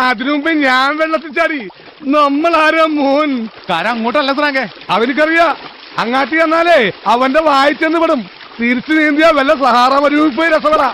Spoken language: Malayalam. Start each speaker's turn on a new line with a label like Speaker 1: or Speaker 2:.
Speaker 1: അതിനു മുമ്പ് ഞാൻ വെള്ളത്തിൽ ചാടി. നമ്മളാരാ മോൻ?
Speaker 2: അങ്ങോട്ടല്ല സ്രാങ്കേ,
Speaker 1: അവനിക്കറിയാ. അങ്ങാട്ടി ചെന്നാലേ അവന്റെ വായിച്ചെന്ന് വിടും. തിരിച്ചു നീന്തിയാ വല്ല സഹാറ മരുവിൽ പോയി രസപ്പെടാ.